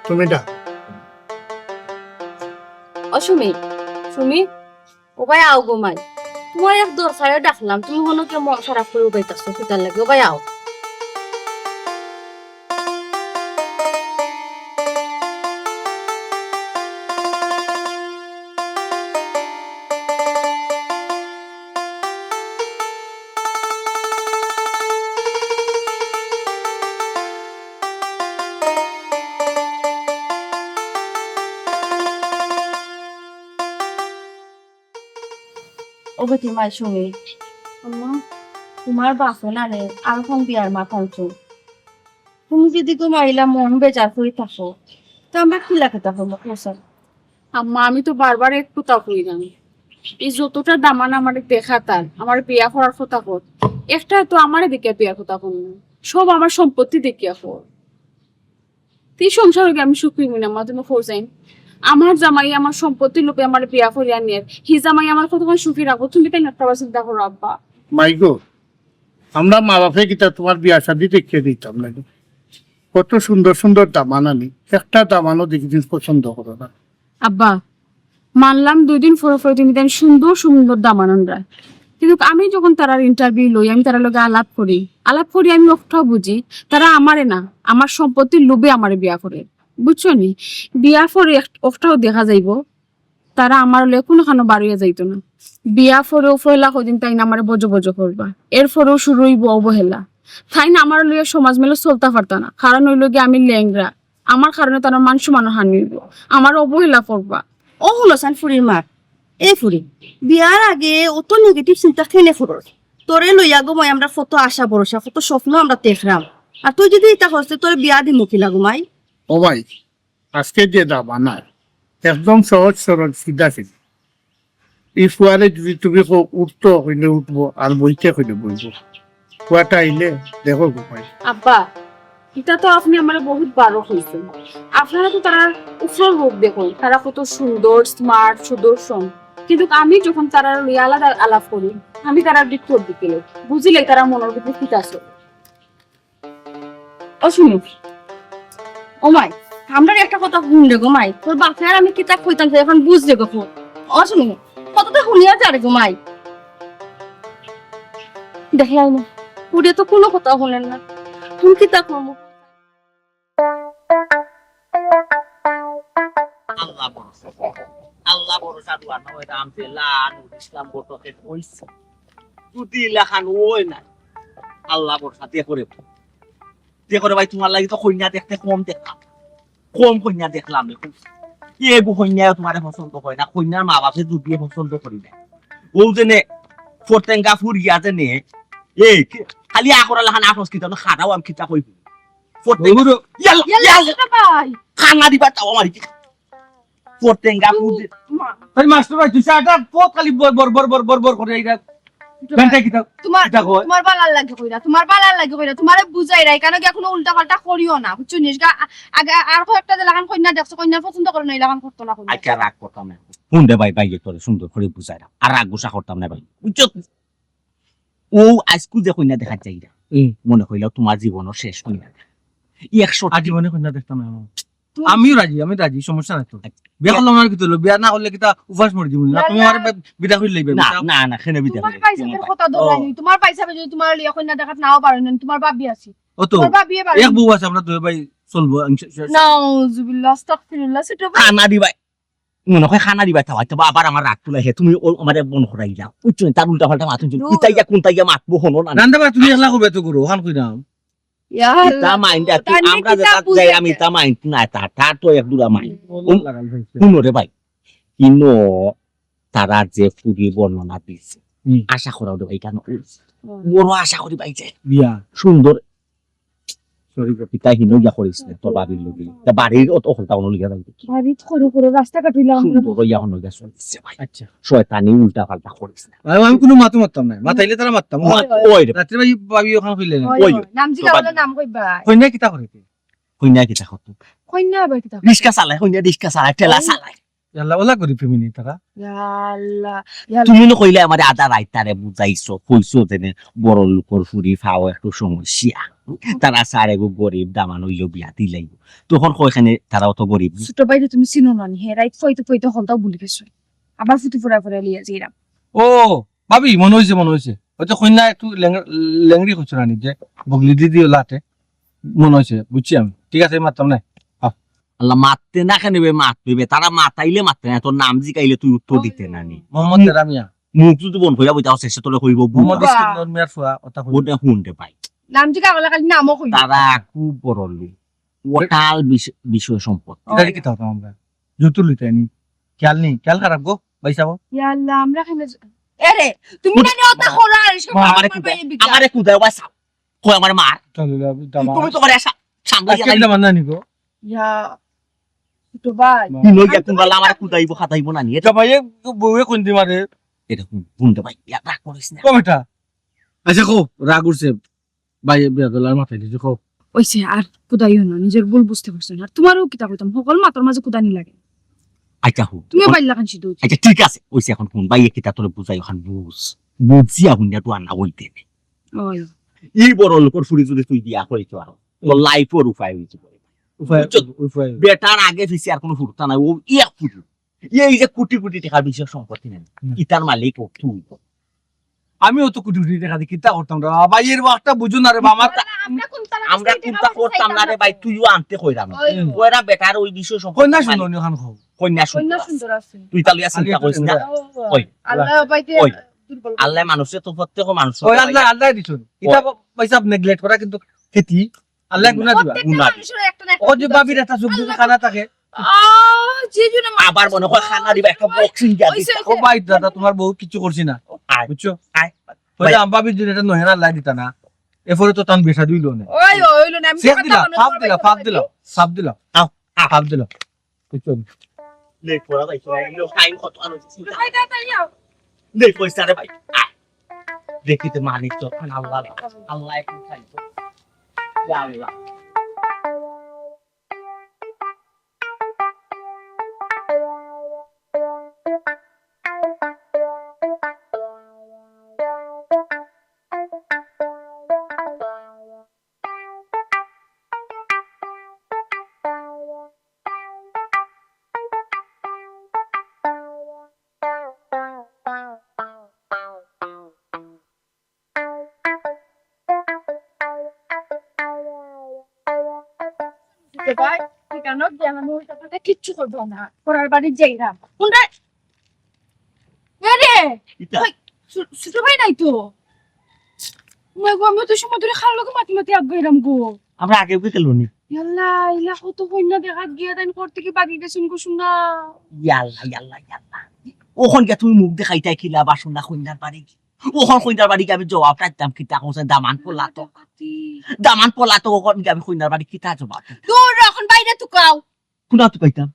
তুমি ডাক। অসুমি সুমি ও ভাই আও গো মাই তোমার এক দরকারে ডাকলাম তুমি মনে কে মন খারাপ করে উবাইতাছো কিতার লাগে ও ভাই আও ও বেটি মাই সুমি আম্মা তোমার বাপে না রে আর কোন বিয়ার মাথা উঁচু তুমি যদি মাইলা মন বেজার করে থাকো তো আমরা কি লাগে থাকো কোসার আম্মা আমি তো বারবার একটু তা করি না এই যতটা দামান আমার দেখা তার আমার বিয়া করার কথা কর একটা তো আমার দিকে বিয়ার কথা কর সব আমার সম্পত্তি দেখিয়া কর তুই সংসারে আমি সুখী হই না মা তুমি ফোরজাইন আমার জামাই আমার সম্পত্তি লোকে আমার বিয়া করিয়া নিয়ে হি জামাই আমার কতক্ষণ সুখী রাখবো তুমি তাই একটা চিন্তা করো আব্বা মাইগো আমরা মা বাপে কিতা তোমার বিয়া শাদি দেখিয়ে দিতাম না কত সুন্দর সুন্দর দামান আনি একটা দামানও দেখি পছন্দ করো না। আব্বা মানলাম 2 দিন পরে তিনি দেন সুন্দর সুন্দর দামাননরা কিন্তু আমি যখন তারার ইন্টারভিউ লই আমি তারা লগে আলাপ করি আমি একটাও বুঝি তারা আমারে না আমার সম্পত্তির লোভে আমারে বিয়া করে বুঝছো নি বিয়া করে একটাও দেখা যাইব তারা আমার লগে কোনোখানো বাড়িয়ে যাইতো না বিয়া ফরেও ফয়লা কদিন তাই না আমার বজ বজ করবা এরপরেও শুরু হইব অবহেলা তাই না আমার লগে সমাজ মেলে চলতে পারত না কারণ ওই লগে আমি ল্যাংরা আমার কারণে তারা মান সম্মান হানি হইব আমার অবহেলা করবা ও হলো সান ফুরির মার এ ফুরি বিয়ার আগে অত নেগেটিভ চিন্তা খেলে ফুরোর তোরে লইয়া গো মই আমরা কত আশা ভরসা কত স্বপ্ন আমরা দেখলাম আর তুই যদি এটা হচ্ছে তোর বিয়া দি মুখি লাগো মাই ও ভাই আজকে যে দাবানার একদম সহজ সরল সিধা সিধা এই ফুয়ারে যদি তুমি উঠতো হইলে উঠবো আর বইতে হইলে বইবো ফুয়াটা আইলে দেখো ঘুমাই আব্বা এটা তো আপনি আমার বহুত বারো হয়েছেন আপনারা তো তারা উপর রূপ দেখুন তারা কত সুন্দর স্মার্ট সুদর্শন কিন্তু আমি যখন তারা আলাদা আলাপ করি আমি তারা বিক্ষোভ দিকে বুঝিলে তারা মনের ভিতরে ফিট আসো ও শুনো ও মাই আমরা একটা কথা শুনলে গো মাই তোর বাপে আর আমি কিতাব কইতাম এখন বুঝলে গো ফোন ও শুনো কতটা শুনিয়া যারে গো মাই দেখাই না পুরে তো কোনো কথা বলেন না তুমি কিতাব করবো আল্লাহ ভরসা দুয়া না ওইটা আমতে লান ইসলাম বটকে কইছে যদি লেখান ওই না আল্লাহ ভরসা দিয়ে করে ভাই তোমার লাগি তো কন্যা দেখতে কম কন্যা দেখলাম এখন এগু কন্যা তোমার পছন্দ হয় না কন্যার মা বাপে যদি পছন্দ করি না ও যেনে ফোরটেঙ্গা ফুরিয়া যেনে এই খালি আকরা লেখান আটস কিতা খারাও আমি কিতা কইব ফোরটেঙ্গা খানা দিবা তাও আমার ফোরটেঙ্গা ফুরি তাই মাস্টার ভাই তুই সাটা পথ খালি বর করে এইটা ঘন্টা কি তোমার বালার লাগে কইরা তোমারে বুঝাই রাই কেন কি এখন উল্টা পাল্টা করিও না বুঝছো নিস আগে আর কয়েকটা যে লাগান কইনা দেখছো কইনা পছন্দ করে না লাগান করতো না কইনা আচ্ছা রাগ করতাম না হুন্ডে ভাই করে সুন্দর করে বুঝাই আর রাগ গুসা করতাম না ভাই বুঝছো ও আজকু যে কইনা দেখা যাই মনে হইল তোমার জীবনের শেষ কইনা 100 জীবনে কন্যা দেখতাম না আমিও রাজি সমস্যা নাই তো বিয়া করলাম আর কি তো বিয়া না করলে কি তা উপাস মরে জীবন না তুমি আমার বিদা করে লইবে না খেনে বিদা তোমার পাইছাবের কথা দরাইনি তোমার পাইছাবে যদি তোমার লিয়া কইনা দেখাত নাও পারেন তোমার বাপ বিয়া আছে ও তো তোমার বাপ বিয়ে পারে এক বউ আছে আমরা দুই ভাই চলবো নাউজুবিল্লাহ আস্তাগফিরুল্লাহ সেটা খানা দিবাই মনে হয় খানা দিবাই তাও হয়তো আবার আমার রাগ তুলে তুমি আমারে মন করাই যাও বুঝছো তার উল্টা পাল্টা মাথুন ইতাইয়া কোনটাইয়া মাতবো হনো না রান্দা ভাই তুমি একলা কবে তো করো ওখান কই নাও ইয়া তা মাইন্ড আমরা যে তাত যাই আমি তা মাইন্ড না তা তো এক দুরা মাইন্ড শুনো রে ভাই কিনো তারা যে ফুরি বর্ণনা দিছে আশা করাও রে ভাই কেন বড় আশা করি ভাই যে বিয়া সুন্দর সরি পিতা হিনো ইয়া করিস না তোর বাড়ির লোকে তা বাড়ির অত হলতা অনু লিখা যাইবে বাড়ি করো রাস্তা কাটিলাম সুন্দর ইয়া হনো গেছে ভাই আচ্ছা শয়তানি উল্টা পাল্টা করিস না আমি কোনো মারতাম না মাতাইলে তারা মারতাম ওই রে রাত্রে ভাই ভাবি ওখানে কইলে না ওই নাম জিগাওলে নাম কইবা কইনা কিতা করে কইনা কি দেখো কইনা আবার কি তা রিস্কা চালায় কইনা রিস্কা চালায় ঠেলা চালায় আল্লাহ ওলা করি ফেমিনি তারা ইয়া আল্লাহ তুমি না কইলে আমারে আদা রাইতারে বুঝাইছো কইছো যেনে বড় লোকর ফুরি ফাও একটু সমস্যা তারা সারে গো গরিব দামান হইলো বিয়া দিলাই তখন কয়খানে তারা অত গরিব ছোট বাইরে তুমি চিনো না নি হে রাইট ফইতে হলতাও ভুলি গেছো আবার ফুটি ফুরা লিয়া যাইরা ও ভাবি মনে হয়েছে হয়তো কন্যা একটু লেংড়ি করছো না যে বগলি দিদি লাটে মনে হয়েছে বুঝছি আমি ঠিক আছে মারতাম না আল্লাহ মারতে না কেন মারবে তারা মাতাইলে মারতে না তোর নাম জিগাইলে তুই উত্তর দিতে না নি মোহাম্মদ রামিয়া মুখ যদি বন হইয়া বইতা শেষে তোলে কইব মোহাম্মদ বাহ। ইস্কিন্দর মিয়ার ফুয়া ওটা কইব। ওটা শুনতে পাই নাম জি কাগলা খালি নামও কই তারা খুব বড় লোক ওটাল বিষয় সম্পদ এটা কি কথা আমরা জুতুর লইতে নি খেয়াল খারাপ গো ভাই সাহেব ইয়া আল্লাহ আমরা খানে এরে তুমি না ওটা খোলা আর সব আমারে কুদায় ওয়াসা কই আমার মার তুমি তো করে সামনে আজকে মান্না নি গো ইয়া ছোট ভাই তুমি গিয়া কুঙ্গালা আমার কুদাইব খাতাইব না নি এটা এটা ভাই বউয়ে কোন দি মারে এটা শুনতে পাই ইয়া রাগ করিস না কম এটা আচ্ছা কো রাগ উঠছে ভাই বিয়া দলার মাথায় দিছো কো ওইছে আর কুদাইও না নিজের ভুল বুঝতে পারছো না আর তোমারও কিতা কইতাম সকল মাতর মাঝে কুদানি লাগে আচ্ছা হুন তুমিও পাইলা কান সিদ্ধ আচ্ছা ঠিক আছে ওইসে এখন শুন ভাই কিতা তোরে বুঝাই এখন বুঝিয়া হুন্ডা তো আনা হইতে ওই এই বড় লোকের ফুরি যদি তুই দিয়া করিস আর তোর লাইফের উপায় হইছে উফায় বেটার আগে পিছে আর কোনো ফুরতা নাই ও এক ফুটু এই যে কোটি কোটি টাকার বিষয় সম্পত্তি নেন ইতার মালিক ও তুই আমিও তো কুটি কুটি দেখা দেখি তা করতাম রে ভাইয়ের বাকটা বুঝুন না রে আমার আমরা চিন্তা করতাম না রে ভাই তুইও আনতে কইরাম ওরা বেটার ওই বিষয় কন্যা সম্পত্তি শুনো নি ওখান খাও কন্যা কন্যা সুন্দর সুন্দর আছে তুই তালিয়া চিন্তা করিস না ওই আল্লাহ পাইতে ওই। দুর্বল আল্লাহ মানুষে তো প্রত্যেক মানুষ ওই আল্লাহ দিছুন এটা পয়সা নেগলেক্ট করা কিন্তু খেতি আল্লাহ গুনাহ দিবা প্রত্যেকটা মানুষের একটা না ও যে বাবির একটা সুখ দুঃখ খানা থাকে যে জন্য আবার মনে হয় খানা দিবা একটা বক্সিং দিয়া দিস ও ভাই দাদা তোমার বউ কিছু করছি না আয় বুঝছো আয় ওই যে বাবির যদি এটা নহেনা আল্লাহ দিতা না এরপরে তো তান বেশা দিল না ওই হইলো না আমি শেখ দিলা ফাপ দিলা বুঝছো লে পড়া ভাই তো টাইম কত আনো ভাই তাই যাও লে পয়সা রে ভাই দেখিতে মালিক তো আল্লাহ আল্লাহ একটু খাইতো ইয়া আল্লাহ ভাই তুই কেন গেলাম ওই কথাটা কিচ্ছু করবো না পড়ার বাড়ি যাইরাম কোনটা আরে ইতা ছোট ভাই নাই তো আমি তো সময় ধরে খাওয়ার লোক মাতি আগাইরাম গো আমরা আগে কি খেলুনি ইয়াল্লা ইলা কত কইনা দেখা গিয়া তাই করতে কি বাকি গেছুন গো শুনা ইয়াল্লা ওখন কে তুমি মুখ দেখাইতাই খিলা বাসন না কইনার বাড়ি ওখন কইনার বাড়ি আমি জবাবটা দিতাম কিতা কোসে দামান পোলাতো ওখন আমি কইনার বাড়ি কিতা জবাব দূর এখন বাইরে তুকাও কুনা তো কইতাম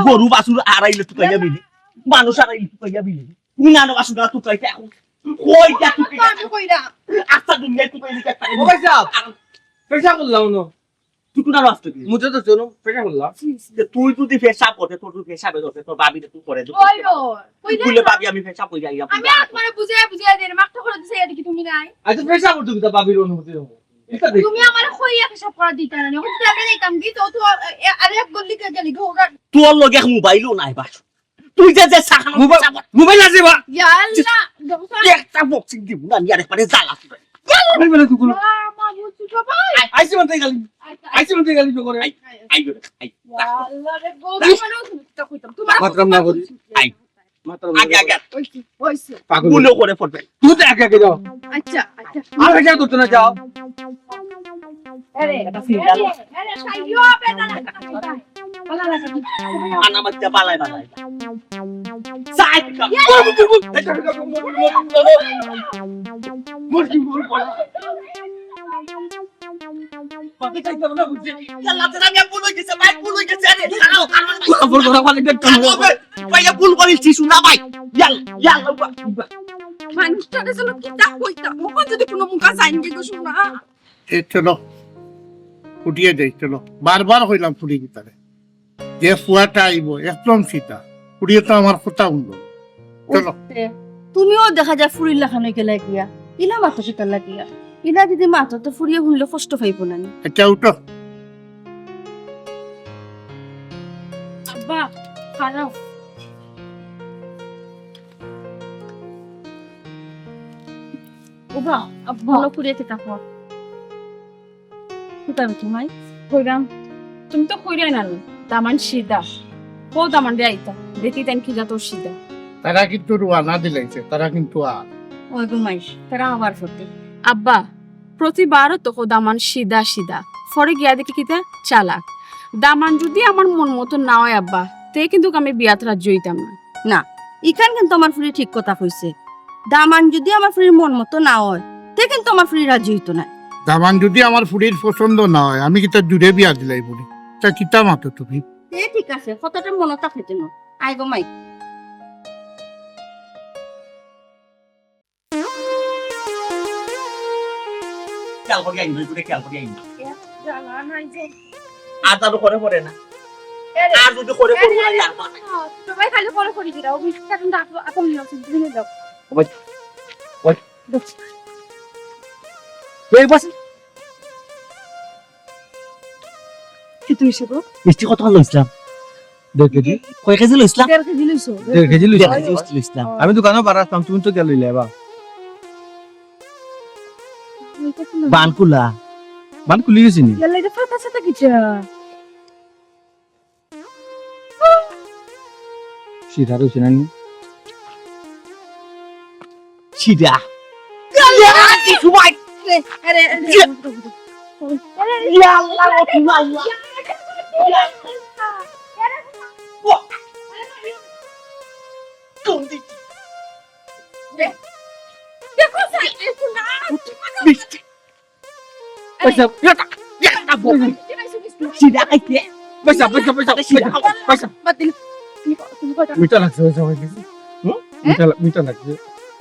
গরু বাসুর আড়াইলে তো কইয়া বিলি মানুষ আড়াইলে তো কইয়া বিলি কুনানো বাসুর তো কইতা এখন কইতা তো আমি কইরা আচ্ছা দুনিয়া তো কইলি কা ও ভাই সাহেব পেশা করলাম না তুই কুনা রাস্তা কি মুঝে তো চলো পেশা করলাম তুই যদি পেশাব করতে তোর পেশাবে ধরতে তোর বাবি তুই করে দিবি ওই কইলে বলে বাবি আমি পেশাব কই যাই আমি একবারে বুঝিয়ে দেন মাকটা করে দিছে এটা কি তুমি নাই আচ্ছা পেশা করতে কিতা বাবির অনুমতি দেবো এটা দেখ তুমি আমার কইয়া সব করা দিতা না এখন যদি আমরা যাইতাম কি তো আরে এক গল্লি কে গেলি গো তোর লগে মোবাইলও নাই বাস তুই যে সাখানো মোবাইল আছে বা ইয়া আল্লাহ একটা বক্সিং দিব না আমি আরেকবারে জ্বালা মোবাইল তো গুলো মা বুঝছো সবাই আইসি মতে গালি করে আই আল্লাহ রে গো তোমার তো কইতাম তোমার মাতরাম না করি আই মাতরাম আগে আগে ওইছে পাগল গুলো করে পড়বে তুই তো একা যাও আচ্ছা আর যা তো না যাও আরে আরে সাইও বেটা পালা লাগা আনা মধ্যে পালাই সাইড কাম মানুষটারে যেন কি তা কইতাম ওখান যদি কোনো মুখা সাইন গে গো শুনা এ চলো ফুটিয়ে দেই চলো বারবার হইলাম ফুটি গিতারে যে ফুয়াটা আইব একদম সীতা ফুটিয়ে তো আমার কথা উঠলো চলো তুমিও দেখা যায় ফুরির লাখানো গেলে গিয়া ইলা মাথা শিকার লাগিয়া ইলা যদি মাথাতে ফুরিয়ে শুনলে কষ্ট পাইব না নি। আচ্ছা উঠো। আব্বা খারাপ ওবা আব্বা ভালো ফুরিয়েতে থাকো। কোথায় তোমায়? কইরাম তুমি তো কইরাই না দামান সিধা ও দামান রে আইতা দেখি তাই কি যা তোর সিধা তারা কিন্তু রুয়ানা দিলাইছে, তারা কিন্তু আর ওই ঘুমাই তারা আবার ফতে। আব্বা প্রতিবারও তো দামান সিধা সিধা পরে গিয়া দেখি কিতা চালাক দামান যদি আমার মন মতো না হয় আব্বা তে কিন্তু আমি বিয়াত রাজ্য হইতাম না। না ইখান কিন্তু আমার ফুরি ঠিক কথা কইছে। দামান যদি আমার ফুরির মন মতো না হয় তে কিন্তু আমার ফুরি রাজি হইতো না। দামান যদি আমার ফুরির পছন্দ না হয় আমি কিতা জুড়ে বিয়া দিলাই বলি, তা কিতা মাতো তুমি? এ ঠিক আছে কথাটা মনে থাকে যেন। আই ঘুমাই। খেয়াল করি আইন করে খেয়াল করি আইন আর তার করে পড়ে না আর যদি করে পড়ে না আর মানে সবাই খালি করে করে দিরা ও মিষ্টিটা কিন্তু আপন নিও তুমি নিয়ে দাও এই বস কি তুই সেগো মিষ্টি কত লইছিলাম 1.5 কেজি কয় কেজি লইছিলাম 1.5 কেজি লইছো 1.5 কেজি লইছি 1.5 কেজি লইছিলাম আমি দোকানও বাড়াতাম তুমি তো গেল লইলে বা বানকুলা বান খুলি গেছি নি গেলে এটা ফাটা সাটা কিটা সিধা রইছে না নি সিধা ইয়া কি সুবাই আরে ইয়া আল্লাহ আল্লাহ কোন দিক দেখো সাই একটু না মিষ্টি পয়সা ইয়া বল সিধা খাইতে পয়সা পয়সা পয়সা পয়সা বাতিল তুমি কয়টা মিঠা লাগছে পয়সা হয়ে গেছে মিঠা লাগছে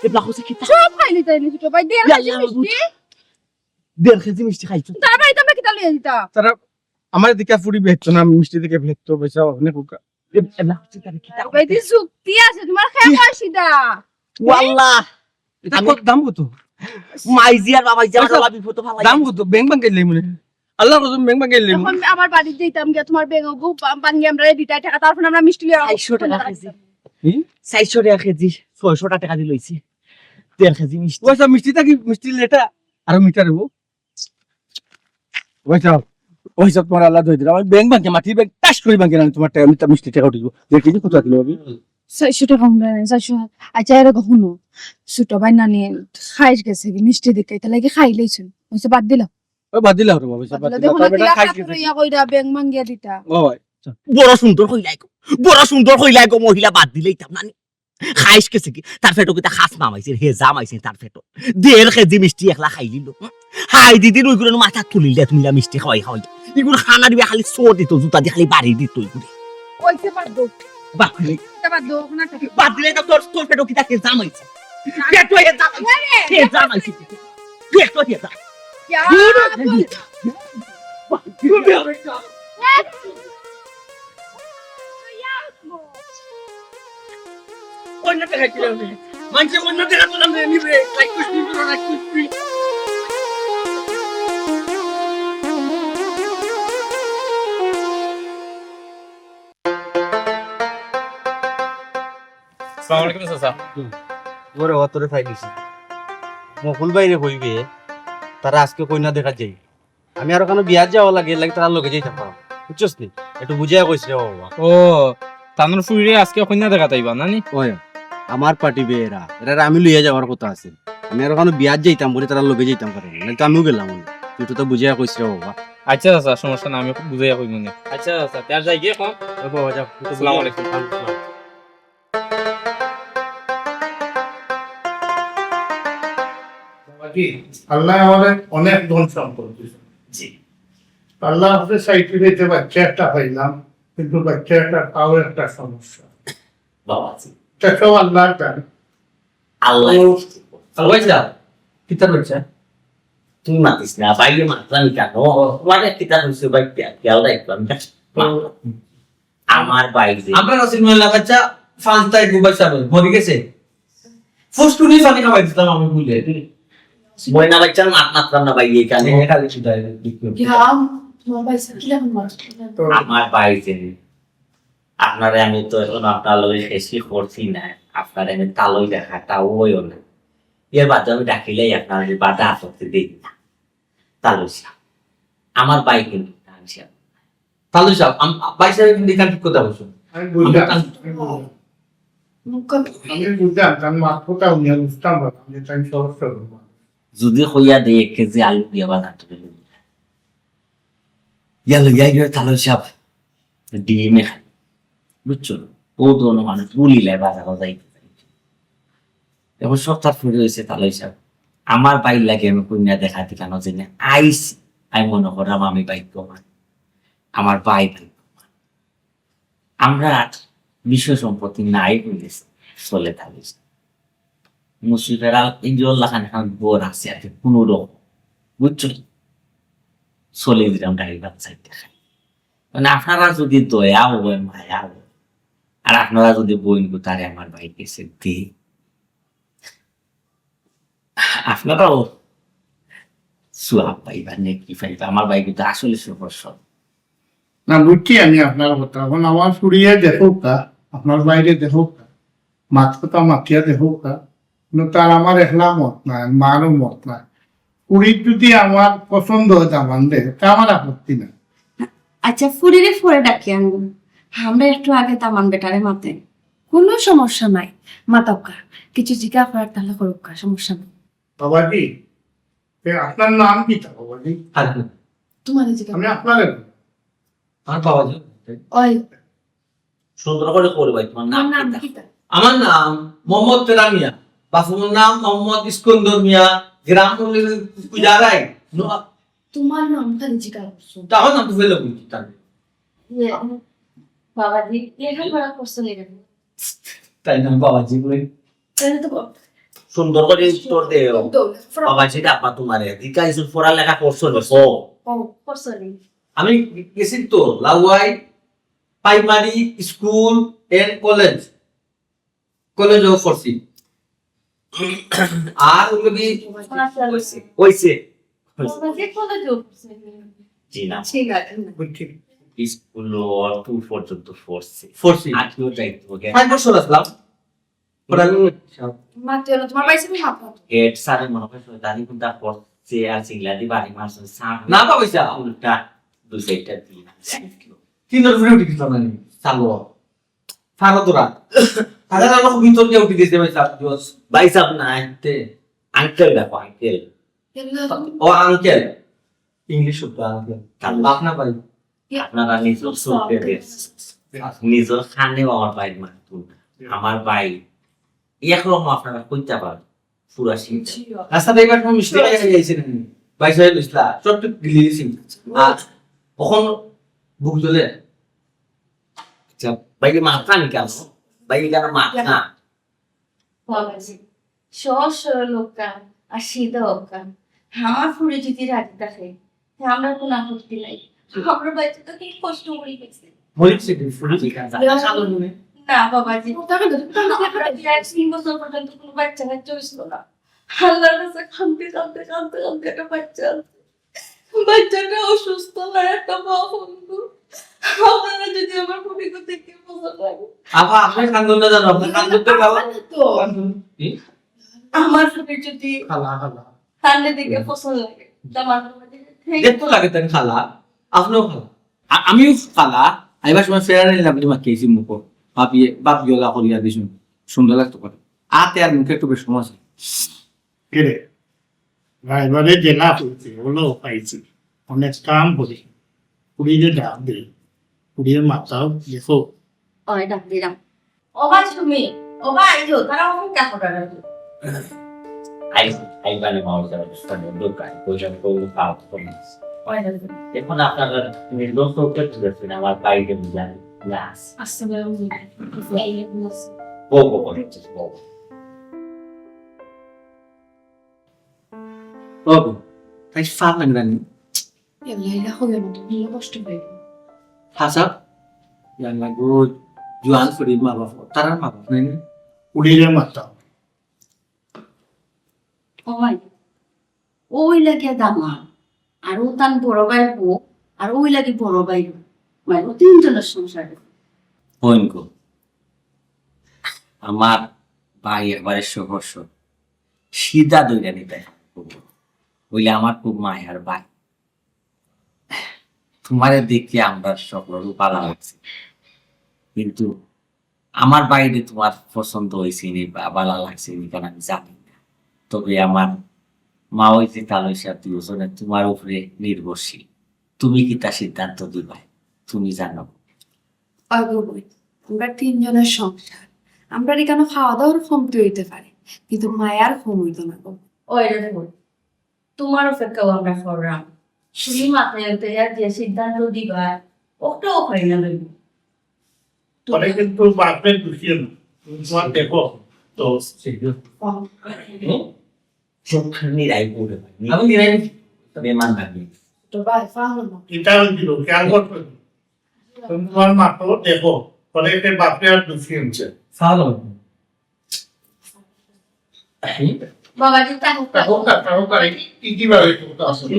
এবলা হচ্ছে কি সব খাইলি তাই নিছো ভাই দেড় কেজি মিষ্টি 1.5 কেজি মিষ্টি খাইছো তার ভাই তোমরা কিটা লইয়া দিতা তারা আমার দিকে ফুড়ি বেচতো না মিষ্টি দিকে বেচতো পয়সা অনেক কুকা এবলা হচ্ছে তার কি ভাই দি যুক্তি আছে তোমার খেয়ে কইছিদা ওয়াল্লাহ এটা কত দাম কত মাইজি আর বাবাই যারা লাভি ফটো ভালো দাম কত ব্যাংক ব্যাংক গেলে মনে আল্লাহ রসুল ব্যাংক ব্যাংক গেলে এখন আমার বাড়ি দিতাম গিয়া তোমার বেঙ্গো গো বাঙ্গি আমরা দিতা টাকা তারপর আমরা মিষ্টি লইয়া 400 টাকা কেজি 400 টাকা কেজি 600 টাকা দি লইছি 1.5 কেজি মিষ্টি পয়সা মিষ্টিটা কি মিষ্টি লেটা আর মিঠা রেবো পয়সা পয়সা তোমার আল্লাহ ধরে দিলাম আমি ব্যাংক ব্যাংকে মাটি ব্যাংক টাচ করি ব্যাংকে না তোমার টাকা মিষ্টি মিষ্টি টাকা উঠিব যে কেজি কত কিলো হবে 600 টাকা আমরা 600 আচ্ছা এর কখনো ছোট ভাই নানি খাই গেছে কি মিষ্টি দিকে তাহলে কি খাই লইছেন হইছে বাদ দিলা ওই বাদ দিলা রে পয়সা বাদ দিলা দেখো তার না বেটা তিলা খাই কাপড় ইয়া কইরা ব্যাংক মাঙ্গিয়া দিতা ও ভাই বড় সুন্দর হইলাই গো মহিলা বাদ দিলেই তাম নানি খাইস কেছে কি তার ফেটো কিটা খাস মামাইছে হে জামাইছে তার ফেটো 1.5 কেজি মিষ্টি একলা খাই লিল হাই দিদি ওই গুলো মাথা তুলিলে তুমি মিষ্টি খাওয়াই এগুলো খানা দিবে খালি চোর দিত জুতা দিয়ে খালি বাড়ি দিত এগুলো কইছে বাদ দো বাদ দিলে এটা বাদ দো না বাদ দিলে তো তোর ফেটো কিটা কে জামাইছে পেটো হে জামাইছে হে জামাইছে পেটো হে জামাইছে ইয়া অন্য টাকা দিলাম মানুষে অন্য টাকা দিলাম নিবে লাইক কুস্তি করো না কুস্তি আসসালামু আলাইকুম চাচা ওরে অতরে ফাই দিছি মকুল বাইরে কইবে তারা আজকে কইনা দেখা যাই আমি আর ওখানে বিয়ার যাওয়া লাগে লাগে তারা লগে যাইতে পারো বুঝছস নি একটু বুঝাইয়া কইছ রে বাবা ও তানোর ফুইরে আজকে কন্যা দেখা তাইবা নানি ওই আমার পার্টি বে এরা এরা আমি লইয়া যাওয়ার কথা আছে আমি আর ওখানে বিয়ার যাইতাম বলে তারা লগে যাইতাম পারে না তো আমিও গেলাম তুই তো বুঝাইয়া কইছ রে বাবা আচ্ছা চাচা সমস্যা না আমি বুঝাইয়া কই মনে আচ্ছা চাচা তার যাই গিয়ে কম ও বাবা যাও আসসালামু আলাইকুম। আল্লাহ আমাদের অনেক ধন সম্পদ দিয়েছে। জি আল্লাহ আমাদের সাইকেল দিতে বাচ্চা একটা পাইলাম, কিন্তু বাচ্চা একটা পাও একটা সমস্যা। বাবা জি সেটাও আল্লাহ জানে। আল্লাহ পয়সা কিতা পয়সা তুমি মাতিস না বাইরে মাতলাম কেন তোমার কিতা হইছে ভাই খেয়াল রাখলাম আমার বাইরে আমরা রসিন মহিলা বাচ্চা ফালতাই গুবাই সাবে মরে গেছে ফুসটুনি পানি খাওয়াই দিতাম আমি ভুলে ময়না বাচ্চার মাত মাত্রাম না ভাই এখানে খালি সুদাই তোমার বাইসা কি লাগান মার তো আমার বাড়িতে আপনারে আমি তো এখন আপনার লগে বেশি করছি না আপনার আমি তালই দেখাটা ওইও না এর বাদে আমি ডাকিলেই আপনার আমি বাধা আপত্তি দিই না তালই সাহেব আমার বাইক কিন্তু তাহলে সব বাইশে কিন্তু এখান ঠিক কথা বলছো আমি বুঝলাম মুখ আমি বুঝলাম আমি মাথা উনিয়া বুঝতাম না আমি তাই সহজ সরল যদি হইয়া দেয় 1 কেজি আলু দিয়ে বানাতে ইয়ালো ইয়াইও তালই সাহেব ডিমে খাই বুঝছো ও দোনো মানুষ গুলিলে বাজার যাইতে এখন সপ্তাহ ফুটে হয়েছে তালই সাহেব আমার বাইক লাগে আমি কন্যা দেখাতে কেন জেনে আইসি আমি মনে করলাম আমি ভাগ্যবান আমার ভাই ভাগ্যবান আমরা বিশ্ব সম্পত্তি নাই বলেছি চলে থাকি মুসিফেরা ইন্দিউল্লাহ খান এখন বোর আছে আর কি কোনো রকম বুঝছো চলে দিলাম ড্রাইভার সাইডে মানে আপনারা যদি দয়া হয় মায়া হয় আর আপনারা যদি বইন তারে আমার ভাই গেছে দি আপনারাও সুয়াব পাইবা নেকি পাইবা আমার ভাই কিন্তু আসলে সুপর্শন না বুঝছি আমি আপনার কথা এখন আমার ফুরিয়ে দেখুক কা আপনার বাইরে দেখুক কা মাছ কথা মাখিয়া দেখুক কা কিন্তু তার আমার একলা মত নাই মারও মত নাই পুরীর যদি আমার পছন্দ হয় দামান দে তা আমার আপত্তি নাই আচ্ছা ফুরিরে ফরে ডাকি আনবো আমরা একটু আগে তামান বেটারে মাতে কোনো সমস্যা নাই মাতাকা কিছু জিজ্ঞা করার তাহলে করুক সমস্যা নেই বাবাজি আপনার নাম কি তা বাবাজি আর তোমার জিগা আমি আপনার আমার বাবা যে ওই সুন্দর করে করবে তোমার নাম নাম কি কি তা? তা আমার নাম মোহাম্মদ তেরা মিয়া বাপুর নাম মোহাম্মদ ইস্কন্দর মিয়া গ্রাম কুজারাই তোমার নাম খালি জিগা করছো তাহলে নাম তো ফেলে বলছি তার বাবাজি লেখাপড়া করছো লেগে তাই না বাবাজি বলে তাহলে তো সুন্দর করে উত্তর দেও তো বাবা যেটা আপা তোমার দিকা ইসুর পড়ালেখা করছো দেখো ও করছো নি আমি গেছি তো লাউয়াই primary school and college of ফরসি আর ওগুলো কি হইছে হইছে বাবাজি কোলে যোগ জি না ঠিক আছে বুঝছি স্কুল টু পর্যন্ত ফোর্সে ফরসি আজকেও যাইতে হবে 5 বছর আসলাম পড়ানো মাতে হলো তোমার বাইসা আমি হাফ হেড স্যারের মনে হয় দাদি কোনটা করছে আর সিংলাদি বাড়ি মাস সাপ না পাইছা উল্টা দুই সাইডটা দিন তিনের উপরে উঠে গেছিলাম আমি চালো ফারো তোরা তাদের আলো ভিতর দিয়ে উঠে গেছে ভাই সাত দিবস ভাই সাহেব না তে আঙ্কেল দেখো আঙ্কেল ও আঙ্কেল ইংলিশ শব্দ আঙ্কেল আপনা ভাই আপনারা নিজের চোখে নিজের খানেও আমার বাইর মারতো আমার ভাই একরকম আপনারা কইতে পারেন পুরা শিখতে রাস্তা দিয়ে এবার মিষ্টি খাই যাইছে না ভাই সাহেব ইসলা সব গিলি দিছি আর কখন বুক জ্বলে আচ্ছা ভাই মাথা নিকাল ভাই কেন মাথা বাবাজি সহজ সরল লোকটা আর সিধা লোকটা আমার ফুরে যদি রাজি থাকে আমরা কোনো আপত্তি নাই আমরা বাচ্চা তো কি কষ্ট করে গেছে মরিছে কি ফুল না বাবাজি তাকে আমরা প্রায় 3 বছর পর্যন্ত কোনো বাচ্চা কাচ্চা হয়েছিল না আল্লাহর কাছে কাঁদতে কাঁদতে কাঁদতে কাঁদতে একটা বাচ্চা আছে। বাচ্চাটা অসুস্থ না একটা বন্ধু আপনারা যদি আমার পরিবার থেকে পছন্দ লাগে আপা আপনি কান্দন না জানো আপনি কান্দন তো গাওয়া তো আমার ফুলে যদি খালা খালা সামনে দিকে পছন্দ লাগে আমার দেখতে লাগে তাই খালা আপনিও খালা আমিও খালা আইবার সময় ফেরার নিলাম আপনি মাখিয়েছি মুখ বাপিয়ে বাপ গলা করিয়া দিছুন সুন্দর লাগতো কথা আতে আর মুখে একটু বেশ সময় আছে কেরে রায়বারে জেলা হয়েছে হলো পাইছি অনেক কাম করি পুরীরে ডাক দিই পুরীর মাথাও দেখো ওই ডাক দিলাম ওবা তুমি ওবা আইজো তারা আমাকে কাকড়া রাখো আই মানে মাও যাবে দোকান পয়সা করবো কাজ করবো ওই ডাক দিলাম এখন আপনারা নির্দোষ করতে চলেছেন আমার বাইরে বুঝান গ্লাস বলবো বলবো বাবু তাই ফার লাগলেন লাইলা হবে না তুমি কষ্ট হবে হাসা ইয়ান লাগো জুয়ান করি মা বাপ তারার মা বাপ নাই পুরীরে মাথা ওই ওই লাগে দামা আর ও তান বড় ভাই বউ আর ওই লাগে বড় ভাই মানে ও তিনজনের সংসার বইনক আমার ভাই একবারে সহর্ষ সিধা দইরা নিতে বইলে আমার খুব মায়ার ভাই তোমারে দেখে আমরা সকলের পালা হচ্ছে কিন্তু আমার বাইরে তোমার পছন্দ হয়েছে নি বা ভালো লাগছে নি কারণ আমি জানি না তবে আমার মা হইতে তালই সাথে দুজনে তোমার উপরে নির্ভরশীল তুমি কি তা সিদ্ধান্ত দিবা তুমি জানো অগবই আমরা তিনজনের সংসার আমরা এখানে খাওয়া দাওয়ার কমতি হইতে পারে কিন্তু মায়ার কম হইতো না গো। ওই রে বল তোমার অপেক্ষাও আমরা করলাম তুমি মাথায় যে সিদ্ধান্ত দিবা ওটাও হয় না লইব পরে কিন্তু বাপের দুষিয়ে না তুমি তোমার দেখো তো নিরাই পড়ে আমি নিরাই বেমান ভাবি তো ভাই ফাহম না এটা হয়েছিল খেয়াল করতে হবে। তুমি তোমার মাকে দেখো পরে এতে বাপে আর দুষিয়ে হচ্ছে সালো বাবাজি তাহলে তাও করে কিভাবে করতে আসলে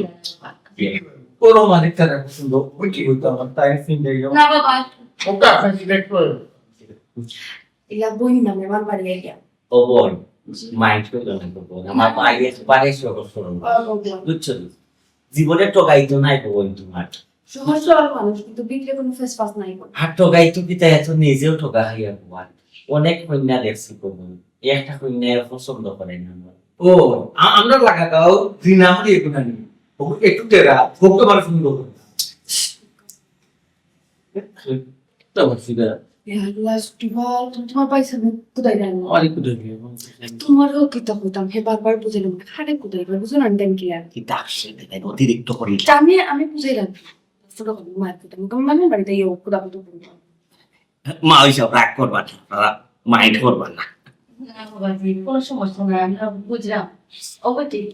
পুরো মালিক তারা সুন্দর বুঝি হইতো আমার তাই সিন দেই না বাবা ওটা আপনি সিলেক্ট করে ইলা বই না মেমান বাড়ি গিয়া ও বোন মাইন্ড করে না তো বোন আমার বাইরে পারে সকল শুনুন বুঝছো জীবনে টোকাইতো নাই তো বোন তোমার সমস্যা আর মানুষ কিন্তু বিক্রি কোনো ফেস ফাস নাই করে আর টোকাইতো কি তাই এত নিজেও টোকা হইয়া বোন অনেক কন্যা দেখছি তো বোন একটা কন্যা পছন্দ করে না আমার। ও আমরা লাগাটাও ঘৃণা করি একটু খানি একটু টেরা ভক্ত মানে সুন্দর করে তো বলছি না লাস্ট বার তোমার পয়সা কোথায় দেন অনেক কুদরি তোমার হোক কিতা হইতাম হে বারবার বুঝাইলাম খারে কোথায় বুঝো না দেন কি আর কি ডাকছে দেন অতিরিক্ত করি আমি বুঝাইলাম ছোটো কথা মার কোথায় মানে বাড়িতে ইয়ে কোথা কোথা মা ওইসব রাগ করবা না মাইন্ড করবা না না বাবাজি কোনো সমস্যা নাই আমরা বুঝলাম অবশ্যই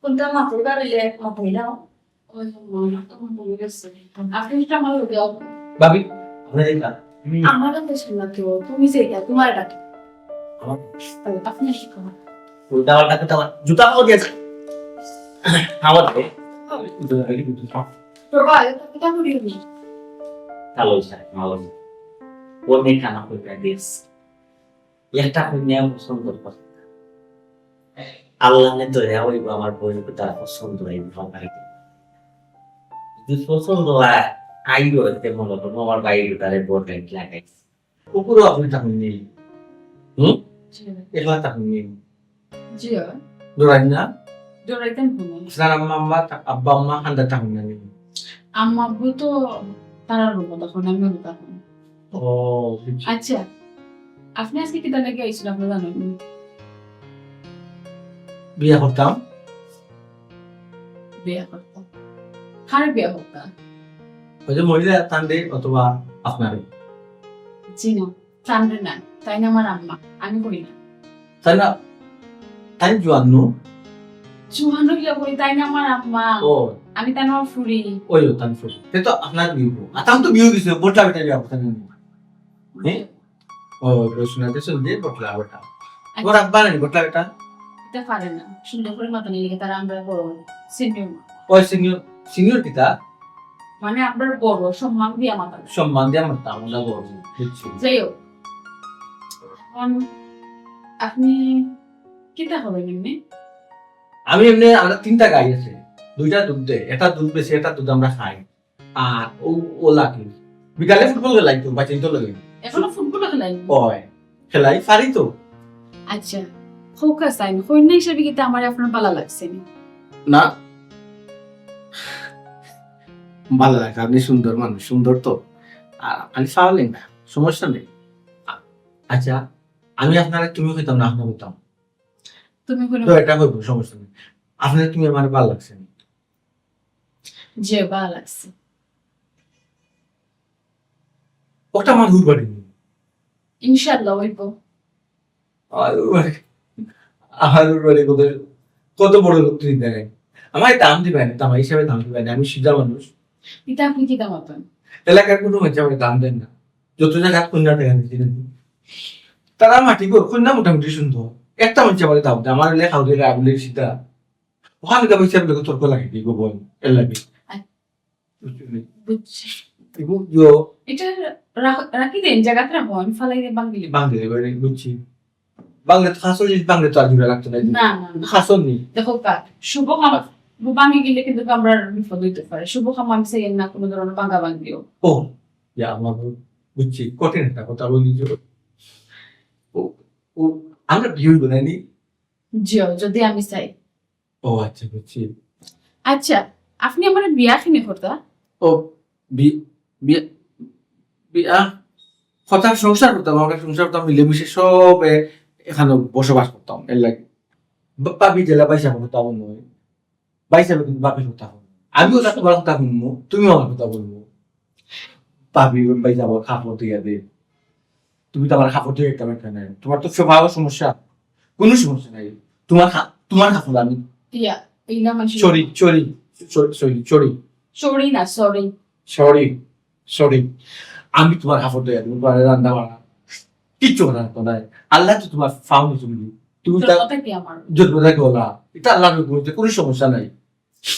কোনটা মাথায় বাড়িলে মাথায় দাও ওই মা তোমার বলে গেছে আপনি এটা আমার লোকে ভাবি আমরা দেখলাম আমার দেশে না কেউ তুমি যে তোমার ডাকে আপনি কি করেন উল্টা পাল্টা কথা জুতা পাও দিয়েছে আমার তোর ভাই এটা করি নি ভালো স্যার ভালো অনেক খানা করে দিস একটা কন্যা পছন্দ করে আল্লাহ নে ধরে হইব আমার বইয়ের তারা পছন্দ হইব আমার যদি পছন্দ হয় আইও এতে মনে করো আমার বাইরে তারে বোর্ড লাইট লাগাই কুকুরও আপনি তখন নেই এগুলা তখন নেই জি দৌড়াই না দৌড়াইতেন কোনো আপনার আম্মা আব্বা আম্মা খান্দা তখন নেই আম্মা আব্বু তো তারা রুমো তখন আমি তখন ও আচ্ছা আপনি আজকে কি তার লাগে আইছিল আপনি জানেন বিয়ে করতাম বিয়া করতাম কারে বিয়া করতাম ওই যে মহিলা তান্ডে অথবা আপনার জি না চান্দ্রে না তাই না আমার আম্মা আমি করি না তাই না তাই জোয়ান্ন চুহানো গিলা করি তাই না আমার আম্মা ও আমি তাই না আমার ফুরি ওই তান ফুল সে তো আপনার বিয়ে আতাম তো বিয়ে গেছে বোটলা বেটা বিয়ে করতেন হ্যাঁ ও শোনাতে শুনতে বোটলা বেটা ওর আব্বা নানি বোটলা বেটা এটা পারে না সুন্দর করে মাথা নিয়ে তারা আমরা বড় সিনিয়র ওই সিনিয়র পিতা মানে আমরা বড় সম্মান দিয়ে মাথা সম্মান দিয়ে আমার তামলা বড় বুঝছি যাই হোক এখন আপনি কিতা হবেন এমনি আমি এমনি আমরা তিনটা গাই আছে দুইটা দুধ দেয় এটা দুধ বেশি এটা দুধ আমরা খাই আর ও লাগে বিকালে ফুটবল খেলাই তো বাচ্চা তো লাগে এখনো ফুটবল খেলাই ওই খেলাই পারি তো আচ্ছা ফোকাস আইন কন্যা হিসেবে কিন্তু আমার আপনার ভালো লাগছে না না ভালো লাগে আপনি সুন্দর মানুষ সুন্দর তো আর আমি চাওয়ালেন না সমস্যা নেই আচ্ছা আমি আপনারা তুমি হইতাম না আপনার হইতাম তুমি কোনো তো এটা করবো সমস্যা নেই আপনার তুমি আমার ভালো লাগছে না যে ভালো লাগছে ওটা আমার হুর বাড়ি ইনশাআল্লাহ হইব আমার হুর বাড়ি কত বড় লোক তুমি দেখেন আমার দাম দিবেন দাম হিসাবে দাম দিবেন আমি সিধা মানুষ এটা আপনি কি দাম পাবেন এলাকার কোনো মানুষ আমার দাম দেন না যত জায়গায় কন্যা দেখা দিচ্ছি তারা মাটি কন্যা মোটামুটি সুন্দর একটা মানুষ আমার দাম দেয় আমার লেখা হলে আগুলের সিধা ওখানে গা পয়সা বলে তর্ক লাগে কি গো বোন এর লাগে বুঝছি এগো ইয়ো এটা রাখি দেন জায়গাটা রাখো আমি ফালাই দিয়ে বাঙ্গিলি বাংলা করে বুঝছি বাংলা খাসল জিনিস বাংলা তো আর জুড়ে লাগতো না না না না। খাসল নি দেখো কাক শুভ কাম বাঙ্গি গেলে কিন্তু আমরা বিপদ হইতে পারে শুভ কাম আমি চাই না কোনো ধরনের বাঙ্গা বাঙ্গিও ও ইয়া আমার বুঝছি কঠিন একটা কথা বলি যে ও ও আমরা বিয়ে বানাইনি জিও যদি আমি চাই ও আচ্ছা বুঝছি আচ্ছা আপনি আমার বিয়া কিনে করতা ও বিয়ে বিয়া কথা সংসার করতাম আমরা সংসার করতাম মিলেমিশে সব এখানে বসবাস করতাম এর লাগে বাপি জেলা বাইসা কথা নয় বাইসা কিন্তু বাপের কথা বলবো আমিও তোমার কথা শুনবো তুমিও আমার কথা বলবো পাবি বাইসা আবার খাপড় দিয়ে দে তুমি তো আমার খাপড় দিয়ে একটা ব্যাখ্যা নাই তোমার তো স্বভাব সমস্যা কোনো সমস্যা নাই তোমার খাপড় আমি ইয়া এইলা মানুষ চরি চরি চরি চরি সরি না সরি সরি সরি আমি তোমার খাপড় দিয়ে দেবো তোমার রান্না বাড়া কিচ্ছু করার তো নাই আল্লাহ তো তোমার ফাউনি তুমি তোর তার কথা কি আমার জন্ম থাকে ওলা এটা আল্লাহর হুকুমে কোনো সমস্যা নাই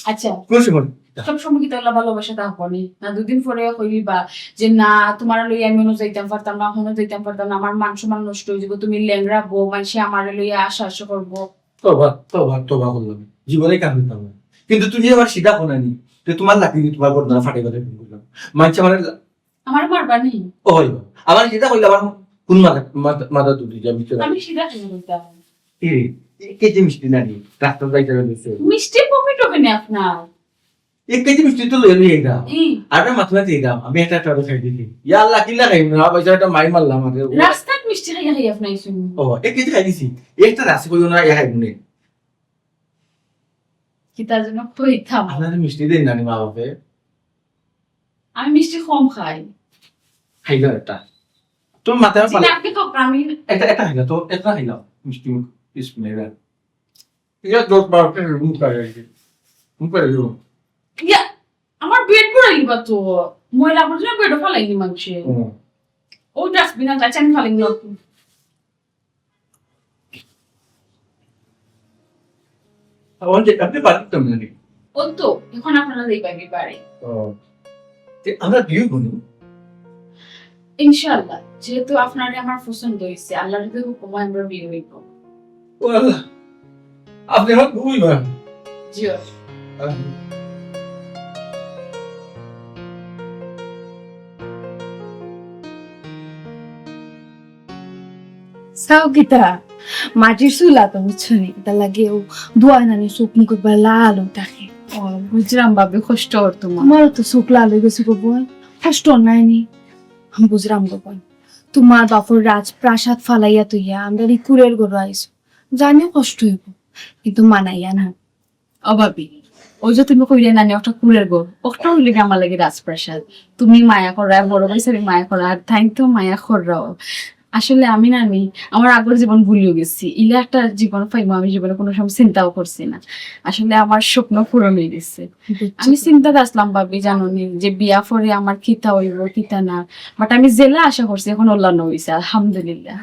আচ্ছা কোনো সমস্যা সব সময় কি তাহলে ভালোবাসা তা হবনি না দুদিন পরে কইবি বা যে না তোমার লইয়া আমি অনু যাইতাম পারতাম না এখনো যাইতাম পারতাম না আমার মান সম্মান নষ্ট হয়ে যাবো তুমি ল্যাংরা বউ মানুষে আমার লইয়া আশা করবো তোবা করলাম জীবনে কাম দিতাম না কিন্তু তুমি আবার সিধা কোনানি যে তোমার লাকি তোমার বর্ণনা ফাটে করে বললাম মানছে আমার মারবা নেই ও হইব আমার সিধা কইলে আমার কোন মাথা তুলি যাবি আমি সিধা কেন বলতাম কেজি মিষ্টি নানি রাস্তা যাইতে হইছে মিষ্টি পকেট ওখানে আপনার এক কেজি মিষ্টি তো লইলি এটা এই আর মাথা দিয়ে দাম আমি একটা খাই দিছি ইয়া আল্লাহ কি লাগাই না পয়সা একটা মাই মারলাম আমাদের রাস্তাত মিষ্টি খাইয়া খাইয়া আপনার শুনি ও এক কেজি খাই দিছি একটা রাস্তা কইও না ইয়া খাইবনে কি তার জন্য কইতাম আপনাদের মিষ্টি দেন নানি মা বাপে আমি মিষ্টি কম খাই খাইলো একটা তোর মাথায় জিনা আপনি তো আমি একটা খাইলো তো একটা খাইলো মিষ্টি মুখ বিসমিল্লাহ ইয়া দোস বার কে মুখ করে ইয়া আমার পেট পুরো লিবা তো ময়লা পড়ছে পেট ফালাইনি মাংসে ও ডাস্টবিন আর গাছ আমি ফালাইনি না আপনি পারতেন না ও তো এখন আপনারা দেখবেন পারে আমরা বিয়ে করি ইনশাআল্লাহ যেহেতু আপনারে আমার পছন্দ হইছে আল্লাহর যদি হুকুম হয় আমরা বিয়ে হইব ও আল্লাহ আপনি আমার খুবই ভালো জিও সাউকিতা মাটির চুলা তো বুঝছো নি তা লাগে ও দোয়া নানি চোখ মুখ একবার লাল থাকে ও বুঝলাম বাবে কষ্ট হর তোমার আমারও তো চোখ লাল হয়ে গেছে গো বোন কষ্ট নাইনি আমি বুঝলাম গো বোন তোমার বাপর রাজপ্রাসাদ ফালাইয়া তুইয়া আমরা কুরের গরু আইসো জানিও কষ্ট হইব কিন্তু মানাইয়া না অভাবী ওই যে তুমি কইলে নানি একটা কুলের গো ওটা হইলে আমার লাগে রাজপ্রাসাদ তুমি মায়া করা বড় ভাই সারি মায়া করা আর তাই তো মায়া কররাও আসলে আমি নানি আমার আগের জীবন ভুলিয়ে গেছি ইলে একটা জীবন পাইবো আমি জীবনে কোনো সময় চিন্তাও করছি না আসলে আমার স্বপ্ন পূরণ হয়ে গেছে আমি চিন্তা আসলাম ভাবি জানোনি যে বিয়া পরে আমার কিতা হইব কিতা না বাট আমি জেলা আশা করছি এখন অল্লাহ হইছে আলহামদুলিল্লাহ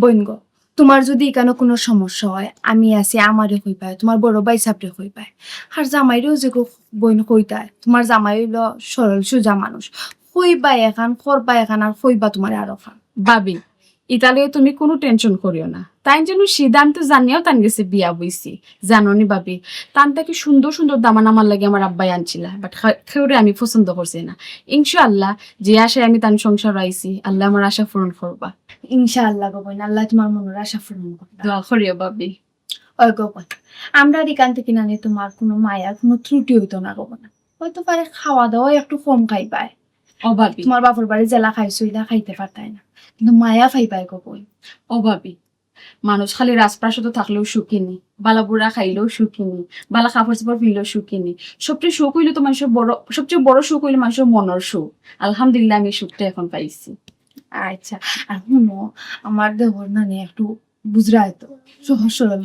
বোন গো তোমার যদি এখানে কোনো সমস্যা হয় আমি আছি আমারে কই পায় তোমার বড় ভাই সাপরে কই পায় আর জামাইরেও যে বোন কইতায় তোমার জামাই হইল সরল সোজা মানুষ কইবা এখান করবা এখান আর কইবা তোমার আরো খান ভাবি ইতালিও তুমি কোনো টেনশন করিও না তাই যেন সিদ্ধান্ত জানিয়েও তান গেছে বিয়া বইছি জানোনি ভাবি তান তাকে সুন্দর সুন্দর দামান আমার লাগে আমার আব্বাই আনছিল বাট খেউরে আমি পছন্দ করছি না ইনশাআল্লাহ যে আশায় আমি তান সংসার আইছি আল্লাহ আমার আশা পূরণ করবা ইনশাআল্লাহ গো বোন আল্লাহ তোমার মনের আশা পূরণ করবে দোয়া করিও ভাবি ওই গো বোন আমরা এখান থেকে নানি তোমার কোনো মায়ার কোনো ত্রুটি হইতো না গো বোন হয়তো পারে খাওয়া দাওয়া একটু কম খাই পায় অভাবী তোমার বাপর বাড়ি জেলা খাইছো ইলা খাইতে পারতাই না কিন্তু মায়া ফাই পায় গো বোন অভাবী মানুষ খালি রাজপ্রাসাদ থাকলেও সুখিনী বালা বুড়া খাইলেও সুখিনী বালা কাপড় চাপড় ফিরলেও সুখিনী সবচেয়ে সুখ হইলে তো মানুষের সবচেয়ে বড় সুখ হইলে মানুষের মনের সুখ আলহামদুলিল্লাহ আমি সুখটা এখন পাইছি আচ্ছা আর শুনো আমার দেবর নানি একটু বুঝরাই তো সহজ সরল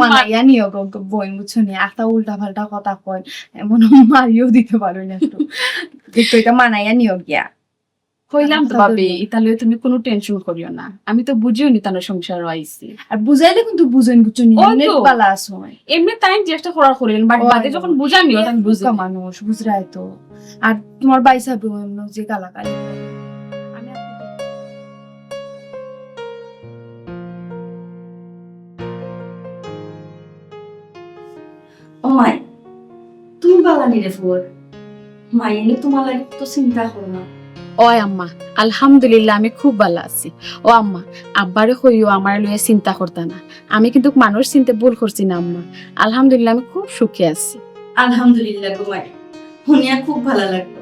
মানাইয়া নিও গো বোন বুঝছো নি একটা উল্টা পাল্টা কথা কয় এমন মারিও দিতে পারো না একটু দেখতো এটা মানাইয়া নিও গিয়া কইলাম তো ভাবি ইতালিও তুমি কোনো টেনশন করিও না, আমি তো বুঝিও নি তার সংসার আইছি। আর বুঝাইলে কিন্তু বুঝেন বুঝছো নি ওই তো। অনেক বালা আছে এমনি টাইম চেষ্টা করার করিলেন, বাট বাদে যখন বুঝানিও তখন বুঝি বুঝা মানুষ বুঝরাই তো। আর তোমার বাই সাহেব যে গালাগালি আমি ও মাই, তুমি বালানি রে ফুয়ার মাই, এনে তোমার লাগে তো চিন্তা করো না। ও আম্মা আলহামদুলিল্লাহ আমি খুব ভালো আছি। ও আম্মা আব্বারে কইও আমার লইয়া চিন্তা করতা না, আমি কিন্তু মানুষ চিনতে ভুল করছি না আম্মা, আলহামদুলিল্লাহ আমি খুব সুখে আছি। আলহামদুলিল্লাহ গোমাই, শুনিয়া খুব ভালো লাগলো।